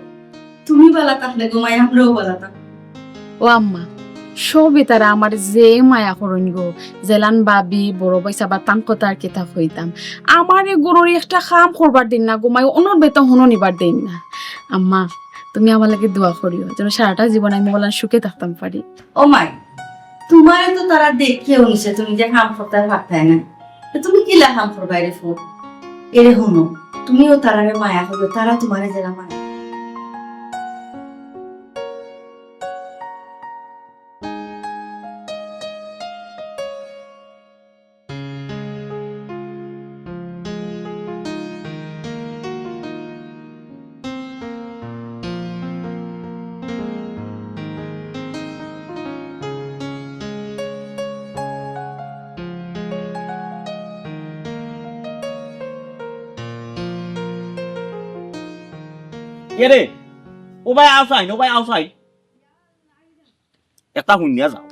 তুমি বালা থাকলে গোমাই আমরাও বালা থাকবো। ও আম্মা সবই তারা আমার যে মায়া করইন গো, জেলান বাবি বড় পয়সা বা তান কথার কিতাব হইতাম, আমার এই গরুর একটা খাম করবার দিন না গোমাই, অনর বেতন হনো নিবার দিন না। আম্মা তুমি আমার লাগে দোয়া করিও যেন সারাটা জীবন আমি বলার সুখে থাকতাম পারি। ও মাই, তোমারে তো তারা দেখিয়ে নিছে তুমি যে হাম করতে পারতাই না, তো তুমি কি হাম করবা রে ফুল? এরে শুনো, তুমিও তারারে মায়া করবে, তারা তোমারে যারা মায়া। কে রে? ও ভাই আউটসাইড, ও ভাই আউটসাইড। একটা শুনিয়া যাও।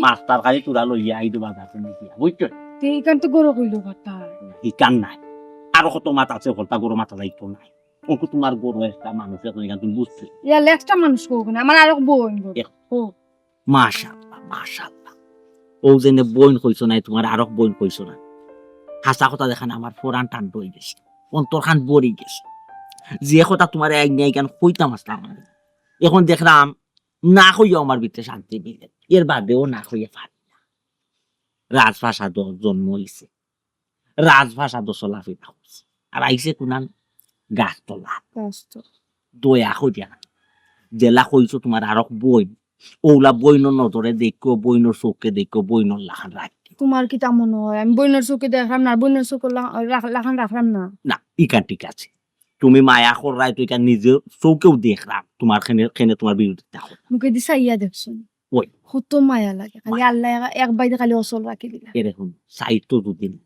মাস্টার খালি তোরা লইয়া আইতো বাজার নিয়ে বুঝছো? এইখান তো গরো কইলো কথা হিকান নাই আরো কত মাত আছে, হলতা গরু মাথা যাইতো নাই। ওকে তোমার গরু একটা মানুষের তুমি বুঝছো? ইয়া লেক্সটা মানুষ কোক না আমার আরো বোন মাশাআল্লাহ মাশাআল্লাহ। ও যেনে বইন কইছো নাই, তোমার আরো বইন কইছো না। হাসা কথা দেখান আমার ফোরান টান বই গেছে, অন্তর খান বড়ি গেছে। যে কথা তোমার এক নিয়ে গান কইতাম আসলাম, এখন দেখলাম না কইয়া আমার ভিতরে শান্তি মিলে, এর বাদেও না কইয়া পারি না। রাজভাষা জন্ম হইছে, রাজভাষা চলাফেরা হচ্ছে, আর আইসে কোনান গাছতলা দয়া কইয়া না। জেলা কইছো তোমার আরো বই, ওলা বইনর নজরে দেখো, বইনর চোখে দেখো, বইনর লাখান রাখ। তোমার কি তা মনে হয় আমি বইনের চোখে দেখলাম না, বইনের চোখে লাখান রাখলাম না? না ইকান ঠিক আছে, তুমি মায়া করাই তো ইকান নিজে চৌকেও দেখলাম, তোমার খেনে তোমার বিরুদ্ধে দেখো মুখে দি চাইয়া দেখছুন ওই কত মায়া লাগে, খালি আল্লাহ এক বাইরে খালি অচল রাখি দিলা। এরকম সাইতো যদি না,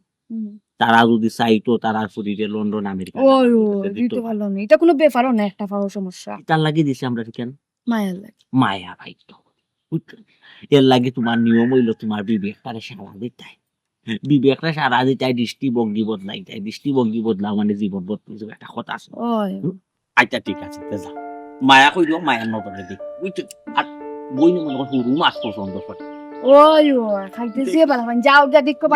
তারা যদি চাইতো তারা শরীরে লন্ডন আমেরিকা ওই দিতে পারলো না, এটা কোনো ব্যাপারও না, একটা পাওয়ার সমস্যা। তার লাগিয়ে দিছে আমরা কেন মায়া লাগে, মায়া ভাই তো বুঝছো? এর লাগে তোমার নিয়ম হইলো তোমার বিবেকটারে সারা দিতে, বিবেকটা সারা দিতে দৃষ্টিভঙ্গি বদলাই যায়, দৃষ্টিভঙ্গি বদলাও মানে জীবন বদলে যাবে, একটা কথা আছে। ওই আচ্ছা ঠিক আছে যাও, মায়া কইলো মায়ার নজরে দিক বুঝছো। আর বই মনে করো সরু মাছ পছন্দ করে, ওই খাইতেছি বালামান যাও গা দেখো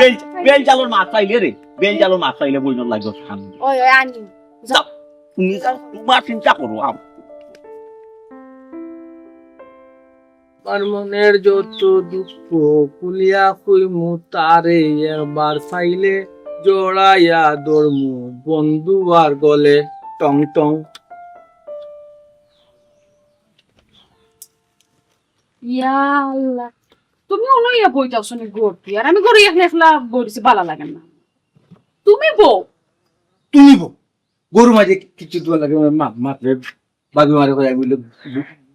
বেল জালোর মাছ পাইলে রে, বেল জালোর মাছ পাইলে বই লাগবে সামনে। ওই আনি যাও তুমি যাও, তোমার চিন্তা করো। আমার মনের যত দুঃখ কুলিয়া কইমু তারে একবার পাইলে, জড়াইয়া দরমু বন্ধু আর গলে টং টং। ইয়া আল্লাহ, তুমি অনইয়া বইতাও শুনি গড়তি, আর আমি গড়ি একলা একলা বইছি ভালো লাগে না। তুমি বউ তুমি বউ গরু মাঝে কিছু দোয়া লাগে মাত্রে বাবি মারে করে বলে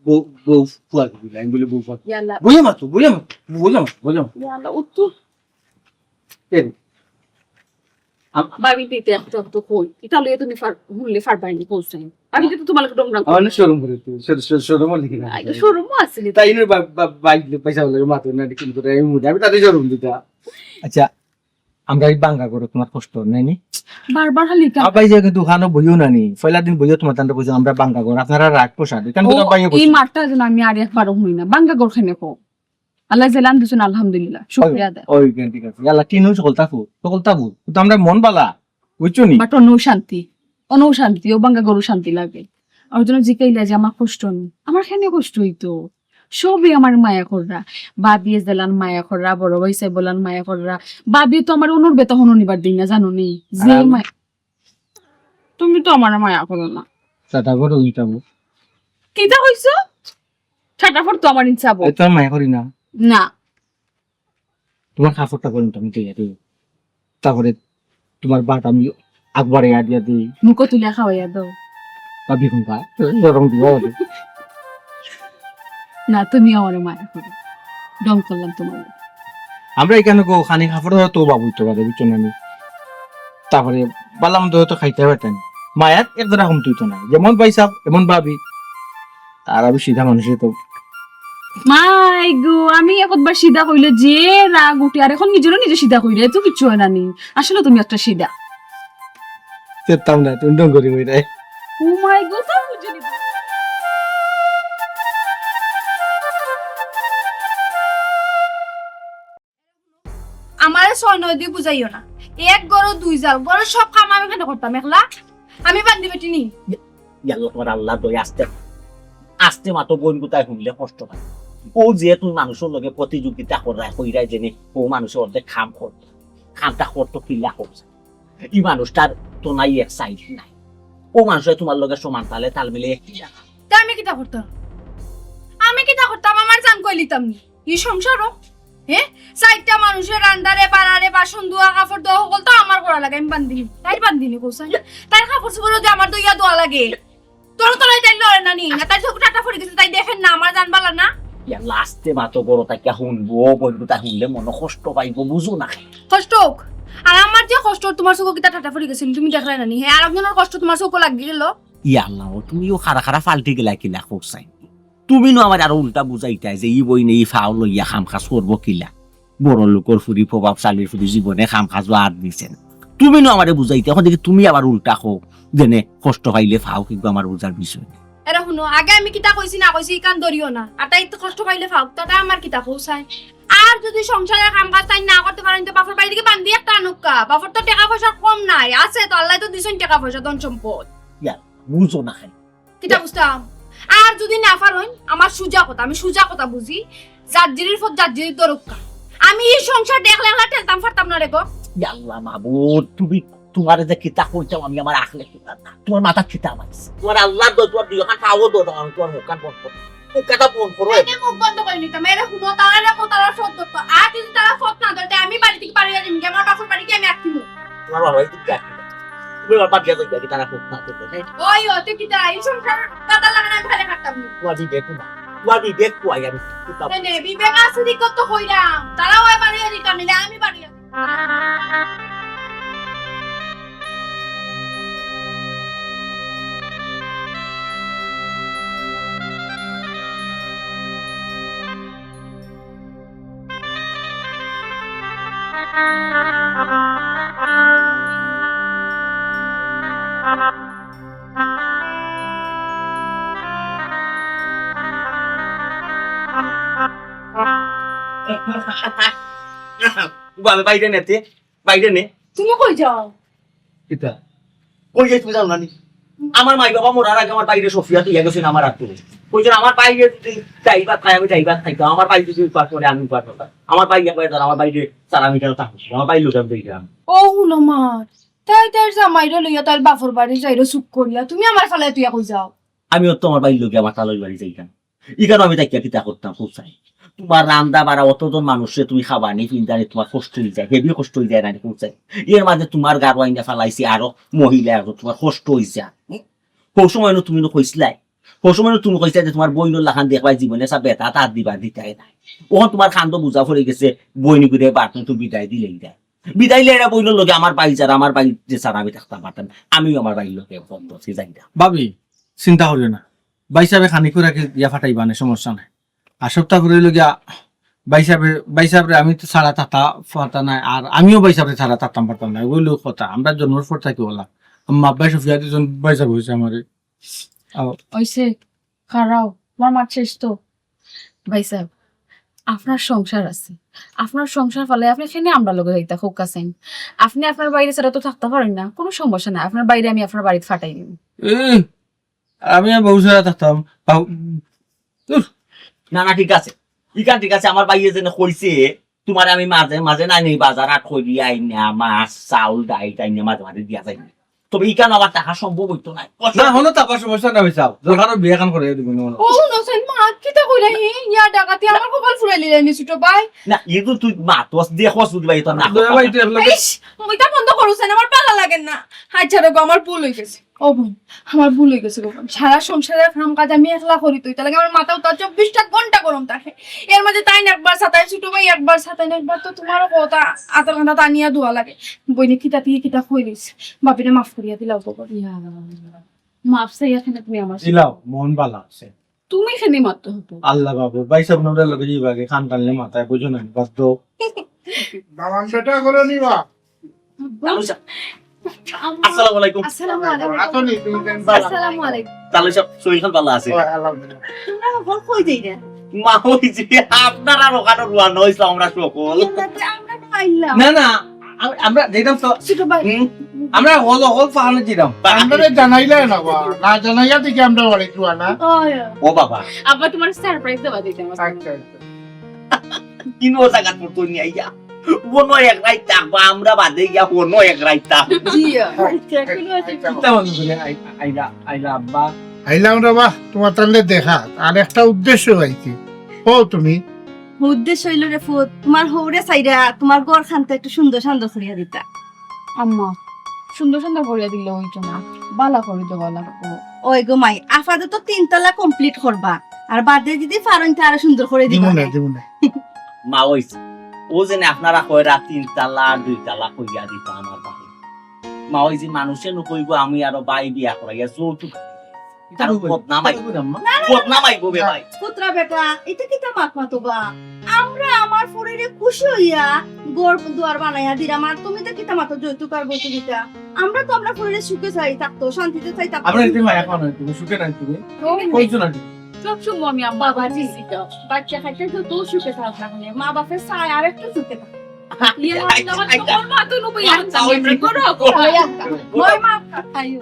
বউ বউ ফুয়া দিলে, আমি বলে বউ ফুয়া ইয়াল্লা বইয়া মাতো বইয়া মাতো বইয়া মাতো বইয়া মাতো ইয়াল্লা উত্তর কেন বাবি দিতে একটা তো কই এটা লইয়া তুমি হুনলে ফারবাইনি বলছেন, আমি কিন্তু তোমার ডং ডং আমার শোরুম করে তুই শোরুম লিখি না শোরুম আছে তাই না বাইক পয়সা লাগে মাতো না কিন্তু আমি তাদের শোরুম দিতা। আচ্ছা আমরা এই বাঙ্গা করে তোমার কষ্ট নাই নি বারবার খালি আবাই যে দোকানও বইও নানি পয়লা দিন বইও তোমার তান্ডা বুঝো আমরা বাঙ্গা করে আপনারা রাগ পোষা দিই কারণ তোমরা বাইয়ে এই মাঠটা যেন আমি আর একবারও হই না বাঙ্গা গরখানে কো আল্লাহ জেলান দিছেন আলহামদুলিল্লাহ শুকরিয়া দে। ওই কেন ঠিক আছে আল্লাহ কিনো সকলতা তো আমরা মন বালা বুঝছো নি বাট অনৌ শান্তি ও বাঙ্গা গরু শান্তি লাগে। আর জন্য জিকাইলা যে আমার কষ্ট নেই, আমার খেনে কষ্ট হইতো, সবই আমার মায়া কররা, বাবি জেলান মায়া কররা, বড় ভাই সাহেব বলান মায়া কররা, বাবি তো আমার অনুর বেতা হনো নিবার দিন না জানো নি যে তুমি তো আমার মায়া করো না। চাটা করে উইটাবো কিতা কইছো? ঠাটাফট তো আমার ইচ্ছা এই তো আর মায়া করি না না। তোমার কাপড়টা করি আমি দিয়ে দিই তারপরে তোমার বাট আমি আকবারে দিয়া দিই মুখ তুলে খাওয়াইয়া দাও। বা বিখন পায় গরম দিব না তুমি আমার মায়া করো, ডং করলাম তোমার। আমরা এখানে গো খানি কাপড় তো বাবু তো পারে বুঝছো না তারপরে বালাম তো খাইতে পারতেন মায়াত একরকম তুই তো না যেমন পাইসাব এমন ভাবি আর আমি সিধা মানুষের তো মাই গো, আমি একবার সিধা কইলে যে রাগ উঠে, আর এখন নিজেরও নিজে সিধা কইলে তো কিচ্ছু হয় না নি। আসলে তুমি একটা সিধা। চেতাম না তুমি ডং করি কই রে ও মাই গো, তা বুঝে নিব। আমার 6-9 দিয়ে বুঝাইও না, এক গরো 2 জাল গরো সব কাম আমি কেন করতাম একলা? আমি বান্ধি বেটি নি। ইয়াল্লা তোমার আল্লাহ দই আস্তে আস্তে মাতো বোন গুতায় শুনলে কষ্ট পায়। ও যে তুমি মানুষের লগে প্রতিযোগিতা কইরাই জেনে ও মানুষের অর্ধেক খামটা করতো কিল্লা করছে। এই মানুষটার তো নাই এক সাইড নাই, ও মানুষের তোমার লগে সমান তালে তাল মিলে একই জায়গা। তা আমি কিটা করতাম? আমার জান কই লিতাম নি এই সংসারও। হ্যাঁ, 4টা মানুষের রান্দারে বাড়ারে বাসন ধোয়া কাপড় ধোয়া সকল তো আমার করা লাগে, আমি বান্ধিনি তাই বান্ধিনি কোসাই তাই কাপড় চোপড় যদি আমার দইয়া ধোয়া লাগে তোর তলাই তাই লড়ে না নি না তাই চোখ টাটা পড়ে গেছে তাই দেখেন না আমার জান বালা না। ইয়াল্লা আস্তে মাতো বড় তাকে শুনবো, বোন গুতা শুনলে মনে কষ্ট পাইব, বুঝো না। কষ্ট হোক, আর আমার যে কষ্ট তোমার চোখ কিটা টাটা পড়ে গেছিল তুমি দেখলাই না নি? হ্যাঁ, আর একজনের কষ্ট তোমার চোখ লাগি গেল। ইয়াল্লা তুমিও খারা ফাল্টি গেলা কিলা করছাই। তুমি নো আমার আরো উল্টা বুঝাইতাই যে ই বই নেই ফাও লইয়া খাম খাস করবো কিলা, বড় লোকের ফুরি প্রভাবশালীর ফুরি জীবনে খাম খাস আর দিছেন। তুমি নো আমারে বুঝাইতে এখন দেখি তুমি আবার উল্টা খো যেনে কষ্ট পাইলে ফাও কিন্তু আমার বুঝার বিষয়। এরা শুনো, আগে আমি কিতা কইছি না কইছি কান ধরিও না, আর তাই তো কষ্ট পাইলে ফাউক তাটা আমার কিতা কৌসাই। আর যদি সংসারে কাম কাজ তাই না করতে পারেন তো বাপের বাড়ি থেকে বান্ধি একটা আনুকা। বাপের তো টাকা পয়সা কম নাই, আছে তো আল্লাহ তো দিছেন টাকা পয়সা ধন সম্পদ। বুঝো না খাই কিতা বুঝতাম? আর যদি না পারেন আমার সুজা কথা, আমি সুজা কথা বুঝি, জার্জিরির ফত জার্জিরির দরকা। আমি এই সংসার দেখলে একলা টেলতাম ফারতাম না রে গো। ইয়াল্লা মাবুদ তুমি তোমার যে কিতা কইতাম আমি আমার আখলে কিতা না, তোমার মাথা কিতা মাইছে, তোমার আল্লাহ দো তোমার দুই খান খাওয়া দো আমি তোমার মুখখান বন্ধ করো, মুখটা বন্ধ করো। এনে মুখ বন্ধ করে নিতাম, এরা শুনো তারা না তারা ফত ধরতো। আর যদি তারা ফত না ধরতে আমি বাড়ি থেকে পালিয়ে যাই, আমার বাপের বাড়ি গিয়ে আমি আটকিমু। তোমার বাবা এই তুমি তুমি বাবা দিয়া যাই কি তারা খুব না করতে ওই ওতে কিতা এই সংসার কাদা লাগানো আমি ফেলে খাতাম না। তোমার বিবেক না, তোমার বিবেক কই আমি নে বিবেক আছে দিক তো কইরাম, তারাও ওই বাড়ি দিতাম না, আমি বাড়ি আমি বাইরে নেতে বাইরে নে। তুমি কই যাও? কিতা কই যাই তুমি জানো না নি? আমার মাই বাবা মরার আগে আমার বাইরে সফিয়া তুই গেছেন আমার আত্ম কইছেন আমার বাইরে যদি যাইবার খাই আমি যাইবার খাইতাম, আমার বাইরে যদি পার করে আমি পার করতাম, আমার বাইরে আমার বাইরে 4 মিটার থাকতো, আমার বাইরে লোক আমি দেখলাম। ও হুনো মার তাই তাই জামাইরে লইয়া তার বাপর বাড়ি যাইরো চুপ করিয়া তুমি আমার ফালে তুই কই যাও? আমিও তো আমার বাইরে লোকে আমার তালই বাড়ি যাইতাম, ইকানো আমি তাই কিতা করতাম খুব চাই। তোমার রান্দা বাড়া অতজন মানুষে তুমি খাবা নি পিন্দারে তোমার কষ্ট হয়ে যায়, হেভি কষ্ট হয়ে যায় না খুব চাই। এর মাঝে তোমার গাড়ো আইনা ফালাইছি আরো মহিলা আরো তোমার কষ্ট হয়েছে। কোন সময় তুমি কইসলাই, কোন সময় তুমি কইসা যে তোমার বইনের লাখান দেখবাই জীবনে সব বেতা তার দিবা দিতাই নাই। ওখান তোমার খান্দ বুঝা পড়ে গেছে বইনি করে বার্তন তো বিদায় দিলেই দেয়, বিদায় লেরা বইনের লোকে আমার বাড়ি যারা আমার বাড়ি যে ছাড়া আমি থাকতাম পারতাম, আমিও আমার বাড়ির লোকে বলছি যাই না। ভাবি চিন্তা করিও না, বাইসাবে খানি করে ইয়া ফাটাইবা না সমস্যা নাই। আর সপ্তাহ করে লগিয়া বাইসাবে আমি তো ছাড়া থাকতা পারতাম না, আর আমিও বাইসাবে ছাড়া থাকতাম পারতাম না, ওই লোক কথা আমরা জন্মের পর থাকি বললাম। আম্মা আব্বাই সফিয়া দুজন বাইসাবে হয়েছে আমারে। ওইসে খারাও আমার মাছ শেষ তো। ভাই সাহেব আপনার সংসার আছে, আপনার সংসার ফলে আপনি এখানে আমরা লোক যাইতা খুব কাছেন, আপনি আপনার বাইরে ছাড়া তো থাকতে পারেন না, কোনো সমস্যা নাই, আপনার বাইরে আমি আপনার বাড়িতে ফাটাই দিব। আমি আর বউ ছাড়া থাকতাম। না না ঠিক আছে, ইকান ঠিক আছে, আমার বাইরে যেন কইছে তোমার আমি মাঝে মাঝে নাই নেই বাজার হাট করি আইনা মাছ চাউল ডাই টাইনে মাঝে মাঝে দিয়া যাই, তবে ইকান আবার টাকা সম্ভব হইতো না না হলো তারপর সমস্যা না হয়েছে দরকার বিয়ে খান করে দিব না ও নসেন মা কিতা কইরা হি ইয়া ডাকাতি আমার কপাল ফুরাই লিলে নি ছোট ভাই না এগুলো তুই মা তোস দিয়ে খোঁজ বুঝবা এটা না দয়া ভাই তুই এগুলো ইস ওইটা বন্ধ করছেন আমার পালা লাগেন না হাই ছাড়ো গো আমার ভুল হয়ে গেছে ও বোন আমার ভুল হয়ে গেছে গো বোন। সারা সংসারের কাম কাজ আমি একলা করি তুই তাহলে আমার মাথাও তো 24টা ঘন্টা গরম থাকে এর মাঝে তাই না একবার সাতাই ছোট ভাই একবার সাতাই একবার তো তোমারও কথা আতর ঘন্টা টানিয়া ধোয়া লাগে বইনে কিতা দিয়ে কিতা কই দিস বাপিরে মাফ করিয়া দিলাও গো বোন। মাফ চাইয়া কেন তুমি আমার সাথে? দিলাও মন ভালো আছে তুমি এখানে মারতে হতো আল্লাহ বাবু ভাই সব নোডের লগে যাইবাগে খান টানলে মাথায় বুঝো না বাস দো দামান সেটা করে নিবা আসসালামু আলাইকুম আসসালামু আলাইকুম আসনি তুমি দেন বালা আসসালামু আলাইকুম তাহলে সব শরীর খান ভালো আছে আলহামদুলিল্লাহ তোমরা এখন কই যাই না মা হইছে আপনার আর ওখানে রুয়ানো হইছে আমরা সকল আমরা খাইলাম না না আমরা যেতাম তো ছোট ভাই আমরা হল হল ফাহানো যেতাম আমরা জানাইলে না বা না জানাইয়া দেখি আমরা বাড়ি টুয়া না ও বাবা আব্বা তোমার সারপ্রাইজ দেওয়া দিতে আমার আচ্ছা আচ্ছা কিনো জায়গা পড়তো নি আইয়া কোনো এক রাইত থাকবা আমরা বাদে গিয়া কোনো এক রাইত থাক জিয়া চিন্তা বন্ধ করে আইলা আইলা আব্বা আইলাম রে বাহ তোমার তাহলে দেখা আর একটা উদ্দেশ্য হয়েছে ও তুমি উদ্দেশ্য হইল রে ফুট তোমার হৌরে চাইরা তোমার ঘর খানতে একটু সুন্দর সুন্দর করিয়া দিতা আম্মা সুন্দর সুন্দর করিয়া দিলে ওইটা না বালা করে দেওয়া লাগবো ওই গো মাই আফাদে তো 3 তলা কমপ্লিট করবা আর বাদে যদি পারেন তো আরো সুন্দর করে দিবা দিব না মা হইছে ও জেনে আপনারা কয়রা 3 তালা 2 তালা কইয়া দিত আমার বাড়ি মা ওই যে মানুষে নু কইব আমি আরো বাই বিয়া করাইয়া যৌতুক তার বদনামাই বদনামাই গো বে ভাই পুত্রা বেটা এটা কি তা মাত মাতবা আমরা আমার শরীরে খুশি হইয়া ঘর দুয়ার বানাইয়া দিলাম আর তুমি তো কি তা মাতো যৌতুক আর বলতে দিতা আমরা তো আমরা শরীরে সুখে চাই থাকতো শান্তিতে চাই থাকতো আপনার তুমি এখন তুমি সুখে নাই তুমি কইছো না সব সময় আমি আব্বা বাবা জি বাচ্চা খাইতে তো তো সুখে থাক না মা বাপের চাই আর একটু সুখে থাক ইয়ে আমার তোমার মা তো নবই আনতা ওই করো মই মা খাইও